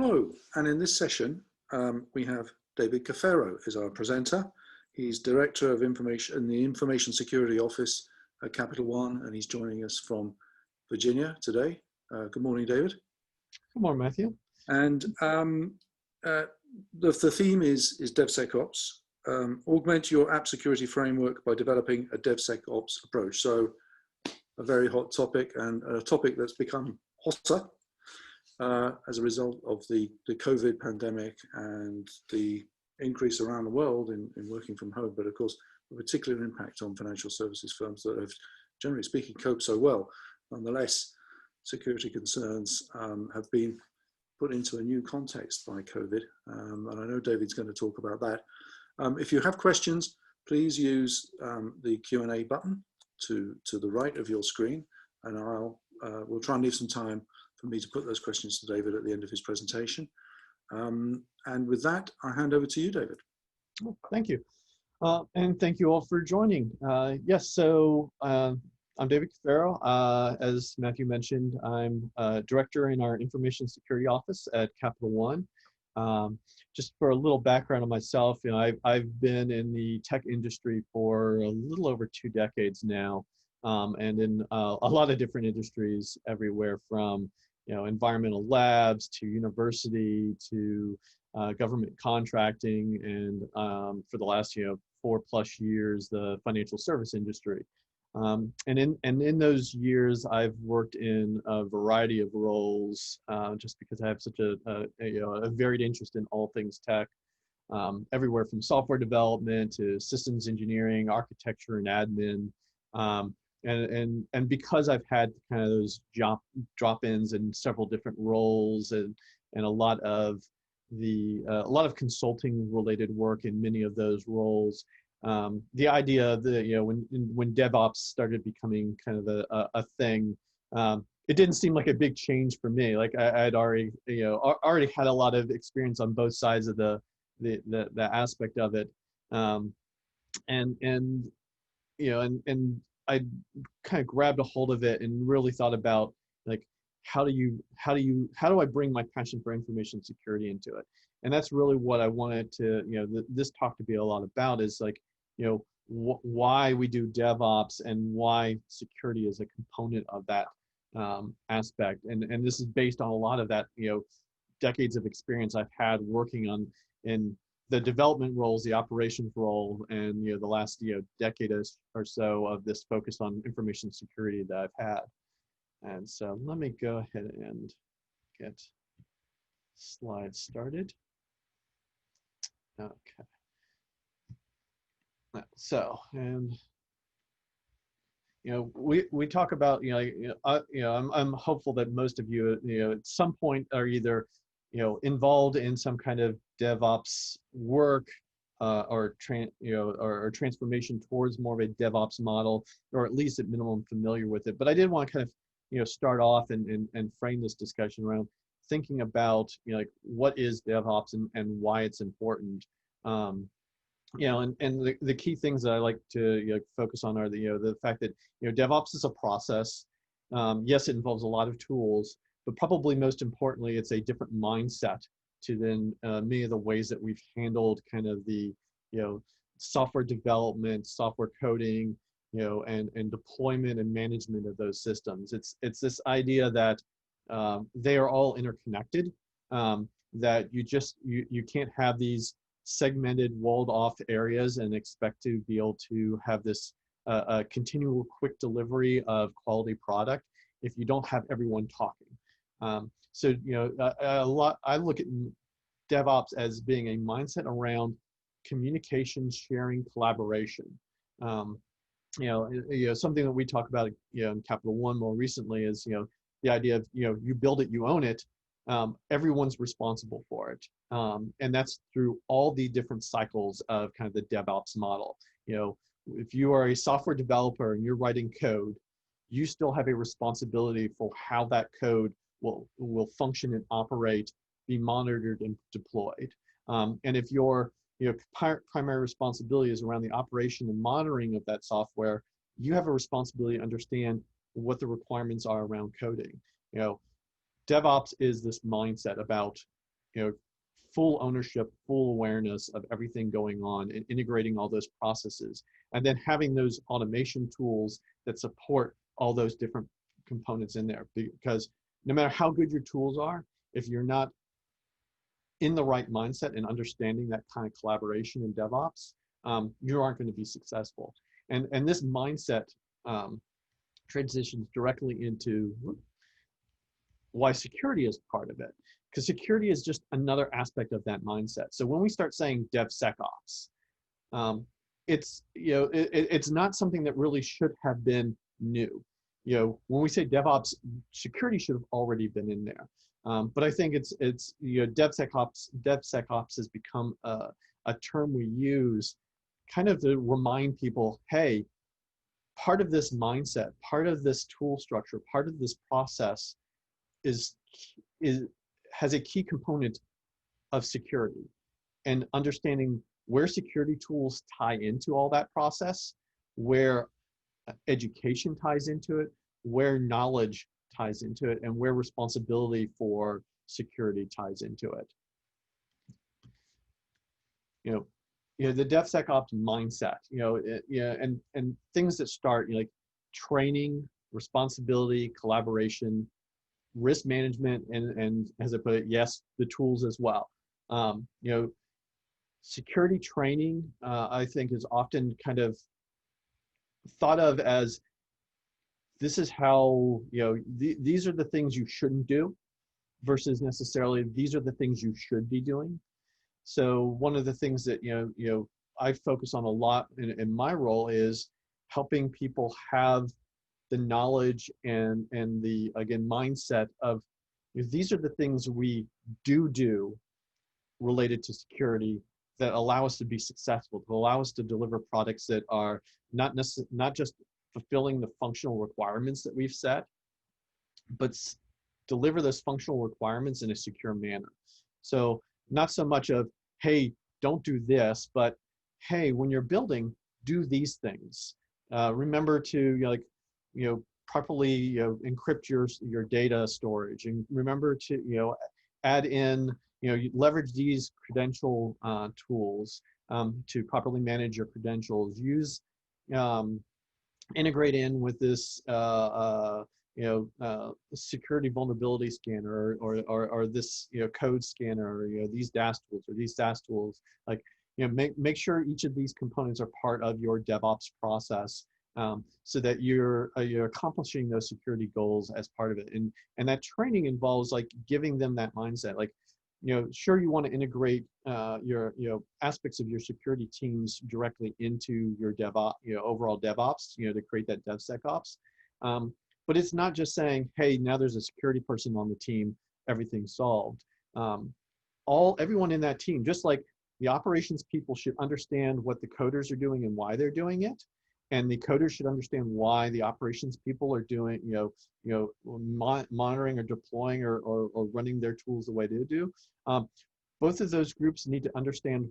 Hello, and in this session we have David Cafaro as our presenter. He's Director of Information in the Information Security Office at Capital One, and he's joining us from Virginia today. Good morning, David. Good morning, Matthew. And the theme is DevSecOps. Augment your app security framework by developing a DevSecOps approach. So a very hot topic, and a topic that's become hotter as a result of the COVID pandemic and the increase around the world in working from home, but of course, a particular impact on financial services firms that have, generally speaking, coped so well. Nonetheless, security concerns have been put into a new context by COVID, and I know David's going to talk about that. If you have questions, please use the Q&A button to the right of your screen, and we'll try and leave some time for me to put those questions to David at the end of his presentation. And with that, I hand over to you, David. Oh, thank you. And thank you all for joining. Yes, so I'm David Cafaro. As Matthew mentioned, I'm Director in our Information Security Office at Capital One. Just for a little background on myself, I've been in the tech industry for a little over 2 decades now, and in a lot of different industries, everywhere from environmental labs to university to government contracting, and for the last 4+ years, the financial service industry. And in those years, I've worked in a variety of roles, just because I have such a varied interest in all things tech, everywhere from software development to systems engineering, architecture, and admin. And because I've had kind of those drop-ins in several different roles, and a lot of consulting related work in many of those roles, the idea that when DevOps started becoming kind of a thing, it didn't seem like a big change for me. Like I'd already had a lot of experience on both sides of the aspect of it, and I kind of grabbed a hold of it and really thought about, like, how do I bring my passion for information security into it? And that's really what I wanted to, this talk to be a lot about, is like, why we do DevOps and why security is a component of that aspect. And this is based on a lot of that, decades of experience I've had working in the development roles, the operations role, and the last decade or so of this focus on information security that I've had. And so let me go ahead and get slides started. Okay. So, and we talk about I'm hopeful that most of you at some point are either involved in some kind of DevOps work, or transformation towards more of a DevOps model, or at least at minimum familiar with it. But I did want to kind of start off and frame this discussion around thinking about like, what is DevOps and why it's important. And the key things that I like to focus on are the fact that DevOps is a process. Yes, it involves a lot of tools, but probably most importantly, it's a different mindset to then many of the ways that we've handled kind of the software development, software coding, and deployment and management of those systems. It's this idea that they are all interconnected, that you can't have these segmented, walled off areas and expect to be able to have this continual quick delivery of quality product if you don't have everyone talking. So I look at DevOps as being a mindset around communication, sharing, collaboration. Something that we talk about in Capital One more recently is the idea of you build it, you own it. Everyone's responsible for it, and that's through all the different cycles of kind of the DevOps model. If you are a software developer and you're writing code, you still have a responsibility for how that code will function and operate, be monitored and deployed. And if your primary responsibility is around the operation and monitoring of that software, you have a responsibility to understand what the requirements are around coding. DevOps is this mindset about full ownership, full awareness of everything going on and integrating all those processes, and then having those automation tools that support all those different components in there. Because no matter how good your tools are, if you're not in the right mindset and understanding that kind of collaboration in DevOps, you aren't going to be successful. And this mindset transitions directly into why security is part of it, because security is just another aspect of that mindset. So when we start saying DevSecOps, it's it's not something that really should have been new. When we say DevOps, security should have already been in there. But I think it's DevSecOps has become a term we use kind of to remind people, hey, part of this mindset, part of this tool structure, part of this process has a key component of security, and understanding where security tools tie into all that process, where education ties into it, where knowledge ties into it, and where responsibility for security ties into it. The DevSecOps mindset, and things that start, like training, responsibility, collaboration, risk management, and as I put it, yes, the tools as well. Security training, I think, is often kind of thought of as, this is how, these are the things you shouldn't do, versus necessarily these are the things you should be doing. So one of the things that I focus on a lot in my role is helping people have the knowledge and the, again, mindset of, these are the things we do related to security that allow us to be successful, to allow us to deliver products that are not just fulfilling the functional requirements that we've set, but deliver those functional requirements in a secure manner. So not so much of, hey, don't do this, but hey, when you're building, do these things. Remember to properly encrypt your data storage, and remember to add in leverage these credential tools to properly manage your credentials. Use integrate in with this security vulnerability scanner, or this code scanner, or these DAS tools, or these SaaS tools. Like make sure each of these components are part of your DevOps process, so that you're accomplishing those security goals as part of it. And that training involves like giving them that mindset. Like, sure, you want to integrate your aspects of your security teams directly into your DevOps, overall DevOps, to create that DevSecOps. But it's not just saying, hey, now there's a security person on the team, everything's solved. Everyone in that team, just like the operations people should understand what the coders are doing and why they're doing it, and the coders should understand why the operations people are doing, monitoring or deploying or running their tools the way they do. Both of those groups need to understand,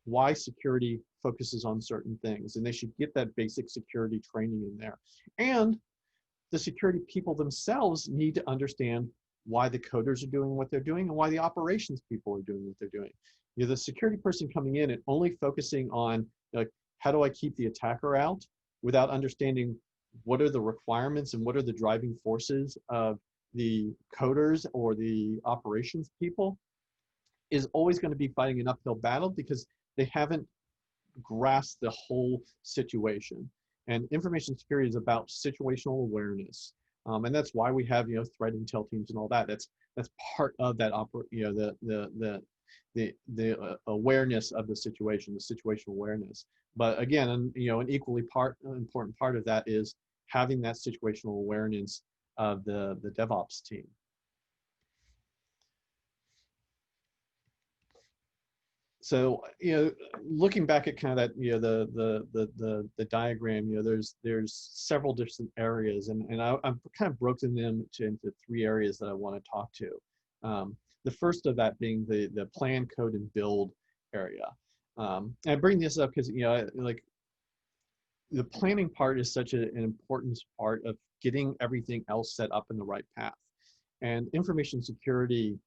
why security focuses on certain things, and they should get that basic security training in there. And the security people themselves need to understand why the coders are doing what they're doing, and why the operations people are doing what they're doing. The security person coming in and only focusing on, like, how do I keep the attacker out, without understanding what are the requirements and what are the driving forces of the coders or the operations people, is always going to be fighting an uphill battle, because they haven't grasped the whole situation. And information security is about situational awareness, and that's why we have threat intel teams and all that. That's part of that the awareness of the situation, the situational awareness. But again, an equally important part of that is having that situational awareness of the DevOps team. So looking back at kind of that the diagram, there's several different areas, and I've kind of broken them into three areas that I want to talk to. The first of that being the plan, code, and build area. And I bring this up because like the planning part is such an important part of getting everything else set up in the right path. And information security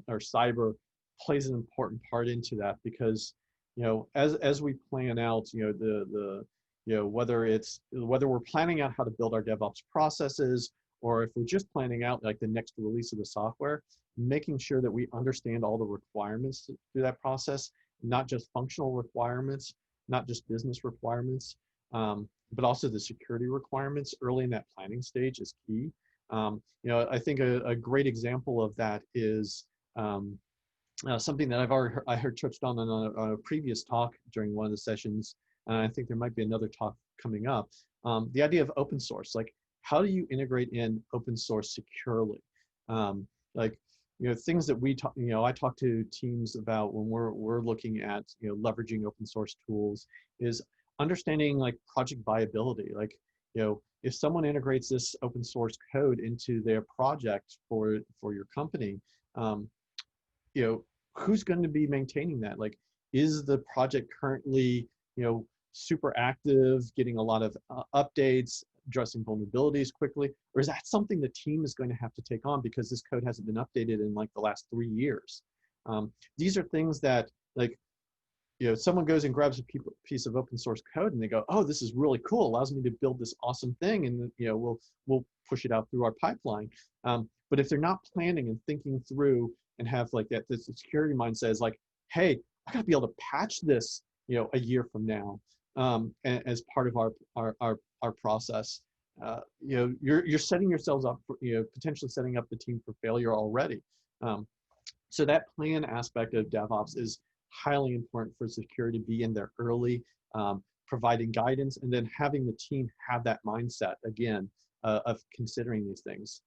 or cyber plays an important part into that, because, you know, as we plan out, you know, you know, whether we're planning out how to build our DevOps processes, or if we're just planning out like the next release of the software, making sure that we understand all the requirements through that process, not just functional requirements, not just business requirements, but also the security requirements early in that planning stage is key. You know, I think a great example of that is something that I heard touched on a previous talk during one of the sessions, and I think there might be another talk coming up. The idea of open source, like how do you integrate in open source securely? Like, you know, things that you know, I talk to teams about when we're looking at, you know, leveraging open source tools, is understanding like project viability. Like, you know, if someone integrates this open source code into their project for your company, you know, who's going to be maintaining that? Like, is the project currently, you know, super active, getting a lot of updates, addressing vulnerabilities quickly, or is that something the team is going to have to take on because this code hasn't been updated in like the last 3 years? These are things that, like, you know, someone goes and grabs a piece of open source code and they go, oh, this is really cool, allows me to build this awesome thing, and, you know, we'll push it out through our pipeline. But if they're not planning and thinking through and have like that, the security mindset is like, hey, I gotta be able to patch this, you know, a year from now, as part of our process. You know, you're setting yourselves up for, you know, potentially setting up the team for failure already. So that plan aspect of DevOps is highly important for security to be in there early, providing guidance, and then having the team have that mindset again of considering these things.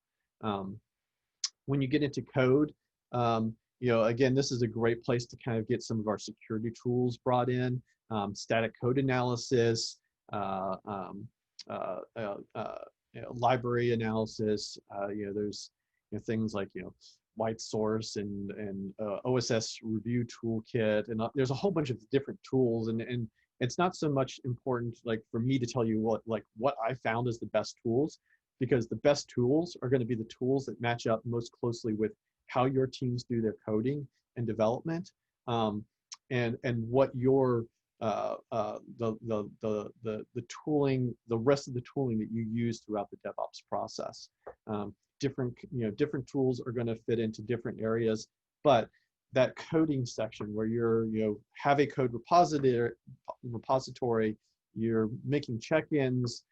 When you get into code, you know, again, this is a great place to kind of get some of our security tools brought in, static code analysis, you know, library analysis. You know, there's, you know, things like, you know, white source and OSS review toolkit, and there's a whole bunch of different tools, and it's not so much important like for me to tell you what I found as the best tools, because the best tools are going to be the tools that match up most closely with how your teams do their coding and development, and what your the tooling, the rest of the tooling that you use throughout the DevOps process. Different tools are going to fit into different areas, but that coding section where you're, you know, have a code repository, you're making check-ins,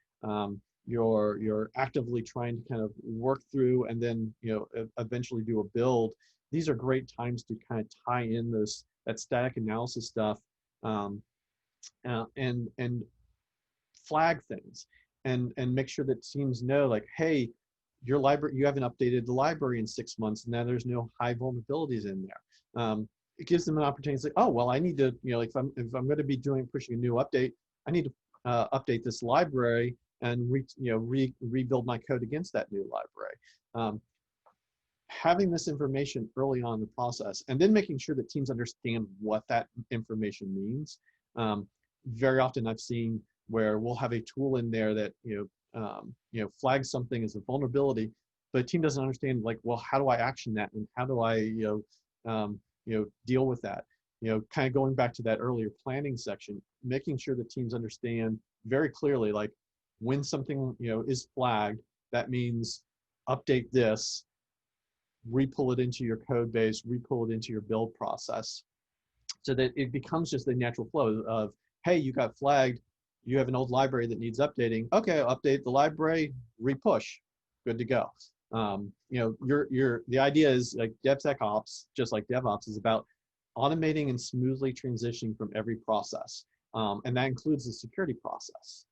you're actively trying to kind of work through and then, you know, eventually do a build. These are great times to kind of tie in that static analysis stuff, and flag things, and make sure that teams know, like, hey, your library, you haven't updated the library in 6 months, and now there's no high vulnerabilities in there. It gives them an opportunity to say, oh, well, I need to, you know, like if I'm going to be pushing a new update, I need to update this library and rebuild my code against that new library. Having this information early on in the process, and then making sure that teams understand what that information means. Very often I've seen where we'll have a tool in there that, you know, flags something as a vulnerability, but the team doesn't understand, like, well, how do I action that, and how do I, you know, deal with that? You know, kind of going back to that earlier planning section, making sure that teams understand very clearly, like, when something, you know, is flagged, that means update this, re-pull it into your code base, re-pull it into your build process, so that it becomes just the natural flow of, hey, you got flagged, you have an old library that needs updating. Okay, I'll update the library, re-push, good to go. You know, the idea is, like, DevSecOps, just like DevOps, is about automating and smoothly transitioning from every process, and that includes the security process.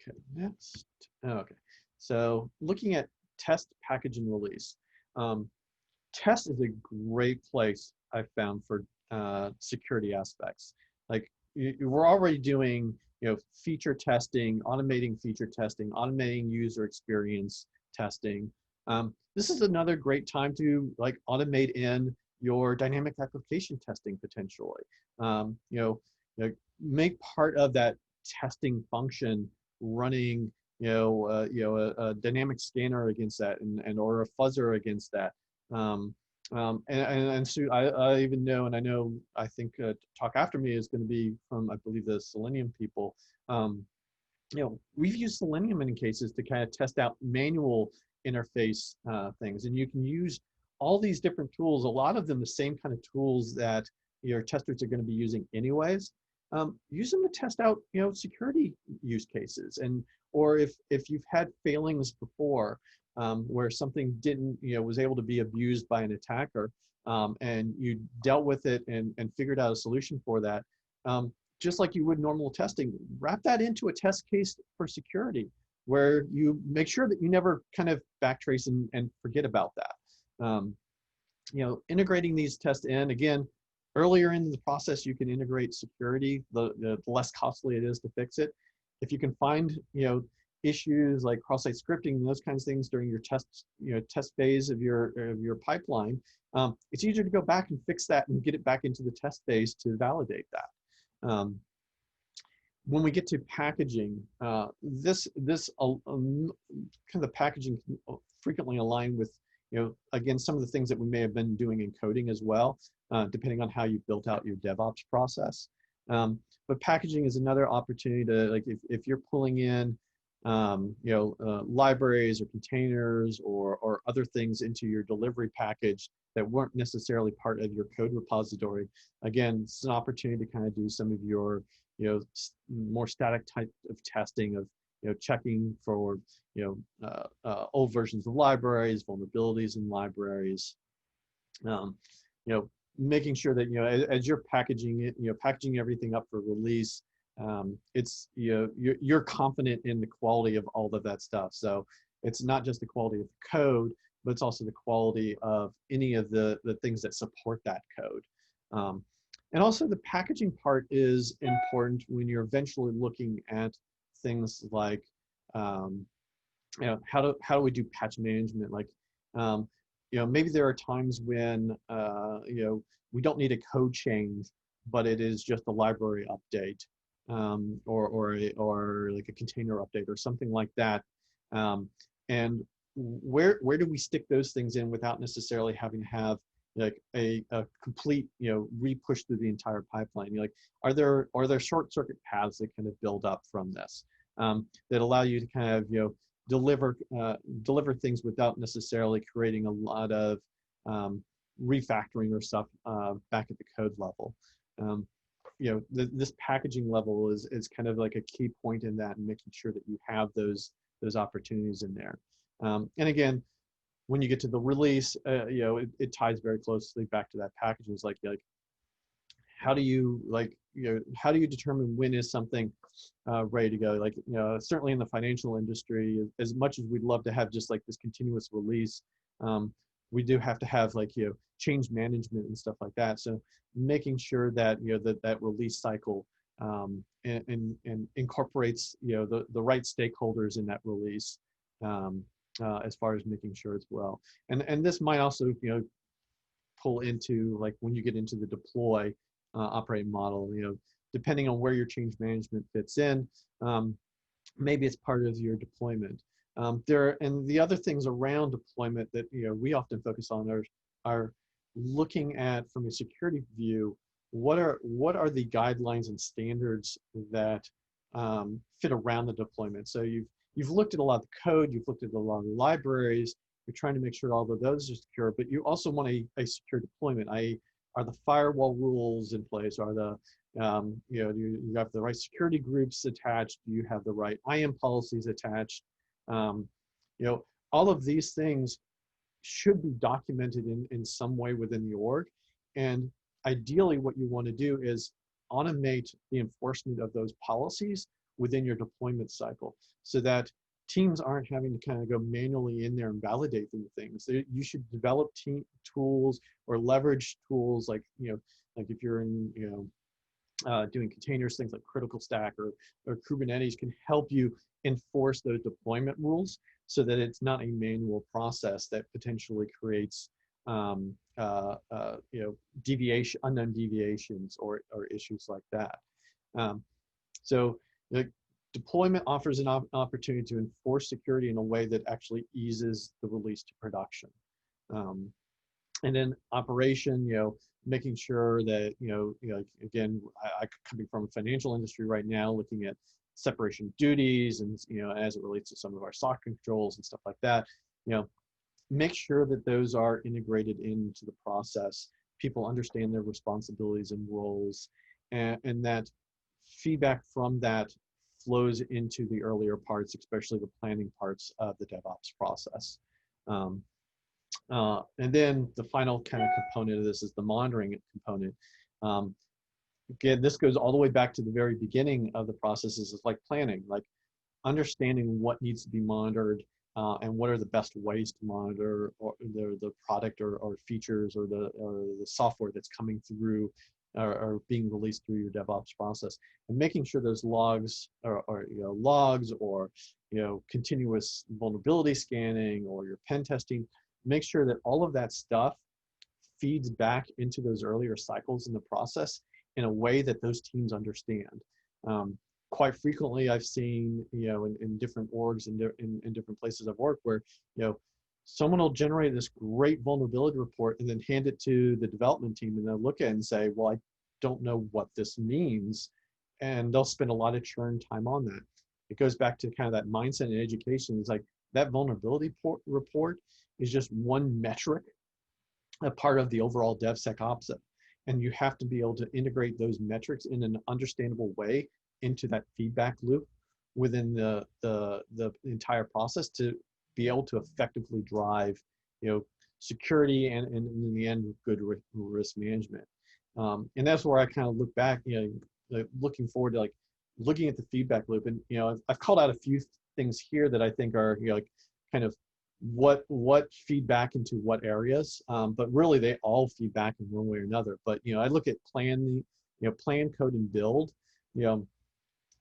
Okay, next. Okay, so looking at test, package, and release. Test is a great place I've found for security aspects. Like, we're already doing, you know, feature testing, automating feature testing, automating user experience testing. This is another great time to, like, automate in your dynamic application testing potentially. You know, make part of that testing function running, a dynamic scanner against that, and or a fuzzer against that. And Sue, I even know, and I know, I think talk after me is going to be from, I believe, the Selenium people. We've used Selenium in cases to kind of test out manual interface things, and you can use all these different tools, a lot of them the same kind of tools that your testers are going to be using anyways. Use them to test out, security use cases, and or if you've had failings before, where something didn't, was able to be abused by an attacker, and you dealt with it and figured out a solution for that. Just like you would normal testing, wrap that into a test case for security, where you make sure that you never kind of backtrace and forget about that. Integrating these tests in, again, earlier in the process, you can integrate security, the less costly it is to fix it. If you can find, issues like cross-site scripting and those kinds of things during your test phase of your pipeline, it's easier to go back and fix that and get it back into the test phase to validate that. When we get to packaging, this kind of the packaging can frequently align with, again, some of the things that we may have been doing in coding as well, depending on how you built out your DevOps process. But packaging is another opportunity to, like, if you're pulling in, libraries or containers or other things into your delivery package that weren't necessarily part of your code repository. Again, it's an opportunity to kind of do some of your, more static type of testing of, checking for, old versions of libraries, vulnerabilities in libraries. Making sure that, as you're packaging it, packaging everything up for release, it's, you're confident in the quality of all of that stuff. So it's not just the quality of the code, but it's also the quality of any of the things that support that code. And also the packaging part is important when you're eventually looking at things like, how do we do patch management? Like, maybe there are times when, we don't need a code change, but it is just a library update, or like a container update or something like that. And where do we stick those things in without necessarily having to have like a complete, re-push through the entire pipeline? Like, are there short circuit paths that kind of build up from this, that allow you to kind of, deliver things without necessarily creating a lot of refactoring or stuff back at the code level? This packaging level is kind of like a key point in that, and making sure that you have those opportunities in there. And again, when you get to the release, it ties very closely back to that packaging. It's like how do you how do you determine when is something ready to go? Like, certainly in the financial industry, as much as we'd love to have just like this continuous release, we do have to have like, change management and stuff like that. So making sure that, that release cycle and incorporates, the right stakeholders in that release, as far as making sure as well. And this might also, pull into like when you get into the deploy operating model, depending on where your change management fits in, maybe it's part of your deployment. And the other things around deployment that, we often focus on are looking at, from a security view, what are the guidelines and standards that fit around the deployment. So you've looked at a lot of the code, you've looked at a lot of have you're trying to make sure all of those are secure, but you also want a secure deployment. Are the firewall rules in place? Are the you have the right security groups attached? Do you have the right IAM policies attached? All of these things should be documented in some way within the org. And ideally, what you want to do is automate the enforcement of those policies within your deployment cycle, so that teams aren't having to kind of go manually in there and validate the things. You should develop tools or leverage tools like, like if you're in, doing containers, things like Critical Stack or Kubernetes can help you enforce those deployment rules, so that it's not a manual process that potentially creates, unknown deviations or issues like that. So the deployment offers an opportunity to enforce security in a way that actually eases the release to production. And then operation, making sure that, again, I coming from a financial industry right now, looking at separation of duties and, as it relates to some of our SOC controls and stuff like that, make sure that those are integrated into the process. People understand their responsibilities and roles, and that feedback from that flows into the earlier parts, especially the planning parts of the DevOps process. And then the final kind of component of this is the monitoring component. Again, this goes all the way back to the very beginning of the processes. It's like planning, like understanding what needs to be monitored, and what are the best ways to monitor or the product or features or the software that's coming through or being released through your DevOps process, and making sure those logs or logs or continuous vulnerability scanning or your pen testing. Make sure that all of that stuff feeds back into those earlier cycles in the process in a way that those teams understand. Quite frequently, I've seen, in different orgs and in different places I've worked where, someone will generate this great vulnerability report and then hand it to the development team, and they'll look at it and say, well, I don't know what this means. And they'll spend a lot of churn time on that. It goes back to kind of that mindset and education. It's like that vulnerability report is just one metric, a part of the overall DevSecOps. And you have to be able to integrate those metrics in an understandable way into that feedback loop within the entire process to be able to effectively drive, security and in the end, good risk management. And that's where I kind of look back, looking forward to like looking at the feedback loop. And, I've called out a few things here that I think are, like kind of what feedback into what areas, but really they all feed back in one way or another. But I look at plan, code, and build.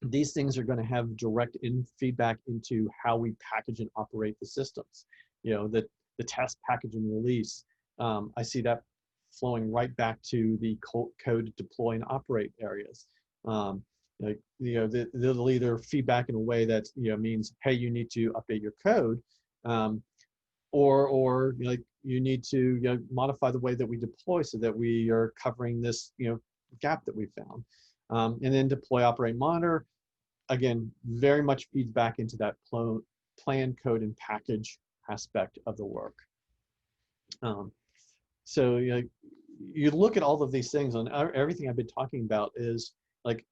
These things are going to have direct feedback into how we package and operate the systems. The test, package, and release. I see that flowing right back to the code deploy and operate areas. They'll either feedback in a way that means, hey, you need to update your code. Or you need to modify the way that we deploy so that we are covering this gap that we found, and then deploy, operate, monitor. Again, very much feeds back into that plan, code, and package aspect of the work. So you look at all of these things, and everything I've been talking about is like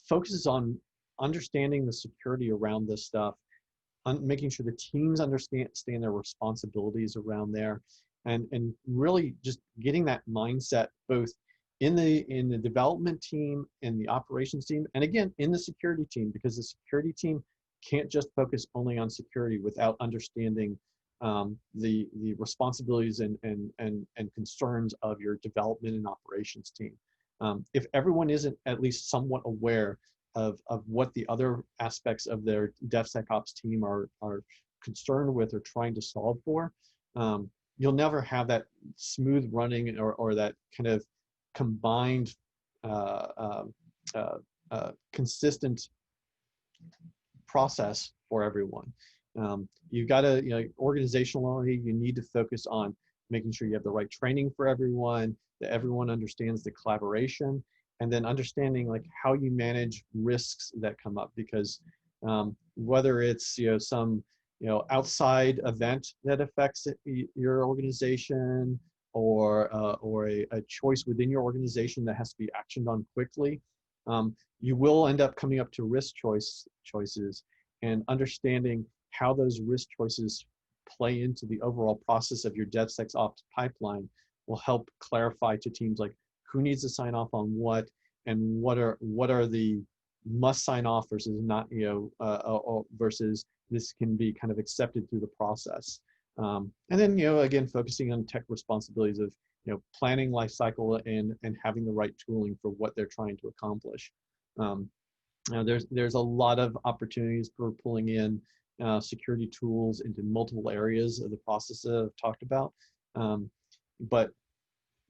focuses on understanding the security around this stuff, making sure the teams understand their responsibilities around there, and really just getting that mindset both in the development team and the operations team, and again in the security team, because the security team can't just focus only on security without understanding the responsibilities and concerns of your development and operations team. If everyone isn't at least somewhat aware of what the other aspects of their DevSecOps team are concerned with or trying to solve for, you'll never have that smooth running or that kind of combined, consistent process for everyone. You've got to, organizationally, you need to focus on making sure you have the right training for everyone, that everyone understands the collaboration, and then understanding like how you manage risks that come up, because whether it's some outside event that affects your organization, or a choice within your organization that has to be actioned on quickly, you will end up coming up to risk choices, and understanding how those risk choices play into the overall process of your DevSecOps pipeline will help clarify to teams like who needs to sign off on what, and what are the must sign off versus not, versus this can be kind of accepted through the process. And then, again, focusing on tech responsibilities of, planning life cycle and having the right tooling for what they're trying to accomplish. There's a lot of opportunities for pulling in security tools into multiple areas of the process that I've talked about. But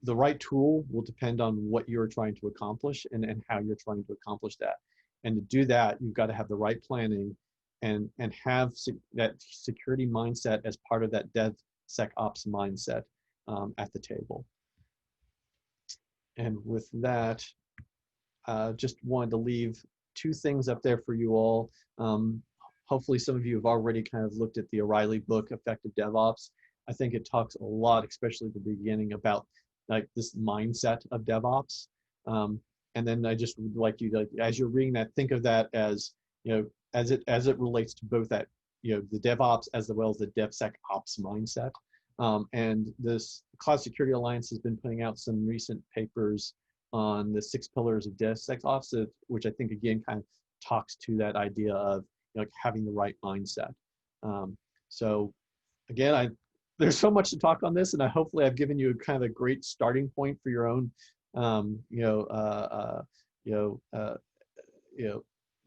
the right tool will depend on what you're trying to accomplish and how you're trying to accomplish that. And to do that, you've got to have the right planning and have that security mindset as part of that DevSecOps mindset. at the table. And with that, just wanted to leave two things up there for you all. Hopefully some of you have already kind of looked at the O'Reilly book, Effective DevOps. I think it talks a lot, especially at the beginning, about like this mindset of DevOps. And then I just would like you to, like, as you're reading that, think of that as, you know, as it relates to both that, you know, the DevOps as well as the DevSecOps mindset. And this Cloud Security Alliance has been putting out some recent papers on the 6 pillars of DevSecOps, which I think again kind of talks to that idea of, you know, like having the right mindset. So again, there's so much to talk on this, and hopefully I've given you a kind of a great starting point for your own,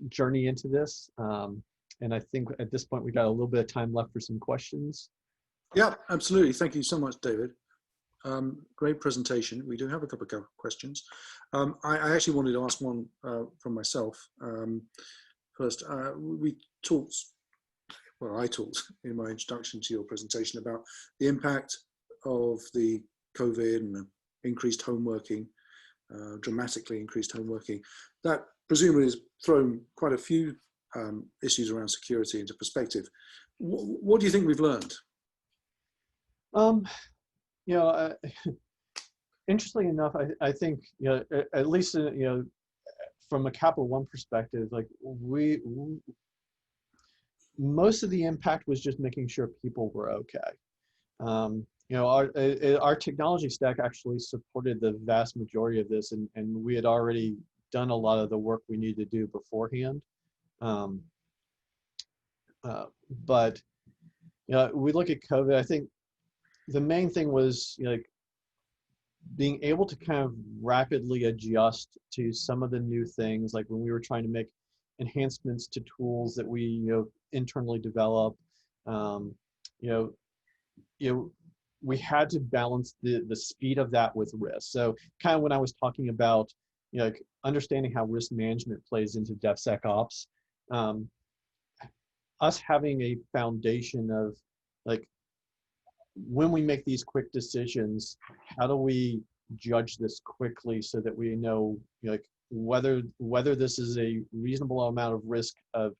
journey into this. And I think at this point we got a little bit of time left for some questions. Yeah, absolutely. Thank you so much, David. Great presentation. We do have a couple of questions. I actually wanted to ask one from myself. First, we talked, well, I talked in my introduction to your presentation about the impact of the COVID and the increased home working, dramatically increased home working. That presumably has thrown quite a few issues around security into perspective. What do you think we've learned? You know, interestingly enough, I think, you know, at least, you know, from a Capital One perspective, like most of the impact was just making sure people were okay. You know, our technology stack actually supported the vast majority of this, and we had already done a lot of the work we needed to do beforehand. But, you know, we look at COVID, I think the main thing was, you know, like being able to kind of rapidly adjust to some of the new things, like when we were trying to make enhancements to tools that we, you know, internally develop. We had to balance the speed of that with risk. So kind of when I was talking about, you know, like understanding how risk management plays into DevSecOps, us having a foundation of like, when we make these quick decisions, how do we judge this quickly so that we know, you know, like whether this is a reasonable amount of risk of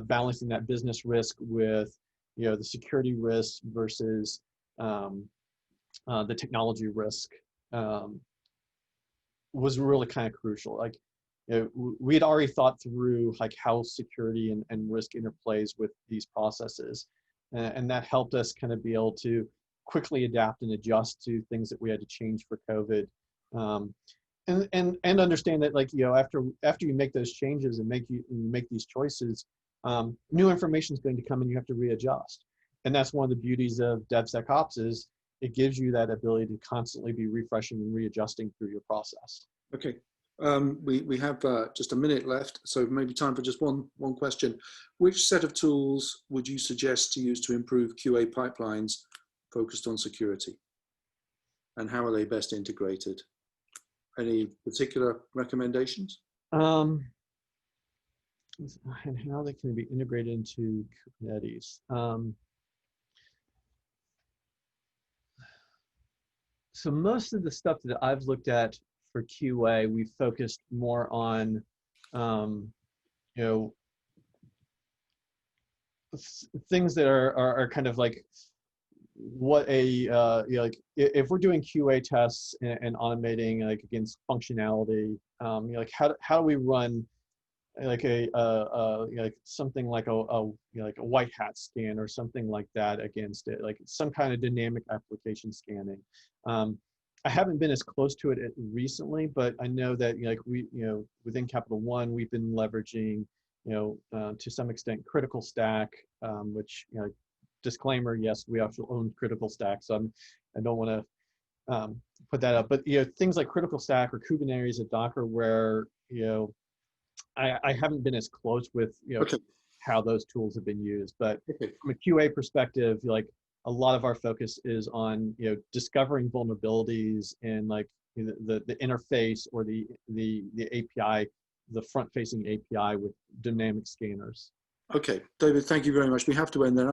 balancing that business risk with, you know, the security risk versus the technology risk, was really kind of crucial. Like, you know, we had already thought through like how security and risk interplays with these processes. And that helped us kind of be able to quickly adapt and adjust to things that we had to change for COVID, and understand that, like, you know, after you make those changes and make these choices, new information is going to come and you have to readjust. And that's one of the beauties of DevSecOps is it gives you that ability to constantly be refreshing and readjusting through your process. Okay. We have just a minute left, so maybe time for just one question. Which set of tools would you suggest to use to improve QA pipelines focused on security? And how are they best integrated? Any particular recommendations? And how they can be integrated into Kubernetes. So most of the stuff that I've looked at for QA, we focused more on, you know, things that are kind of like what a, you know, like if we're doing QA tests and automating like against functionality, you know, like how do we run like you know, like something like you know, like a white hat scan or something like that against it, like some kind of dynamic application scanning. I haven't been as close to it recently, but I know that, you know, like we, you know, within Capital One, we've been leveraging, you know, to some extent Critical Stack, which, you know, disclaimer, yes, we also own Critical Stack, so I don't want to put that up, but, you know, things like Critical Stack or Kubernetes or Docker, where, you know, I haven't been as close with, you know, Okay. how those tools have been used, but Okay. from a QA perspective, like a lot of our focus is on, you know, discovering vulnerabilities in like the interface or the API, the front-facing API with dynamic scanners. Okay, David, thank you very much. We have to end there.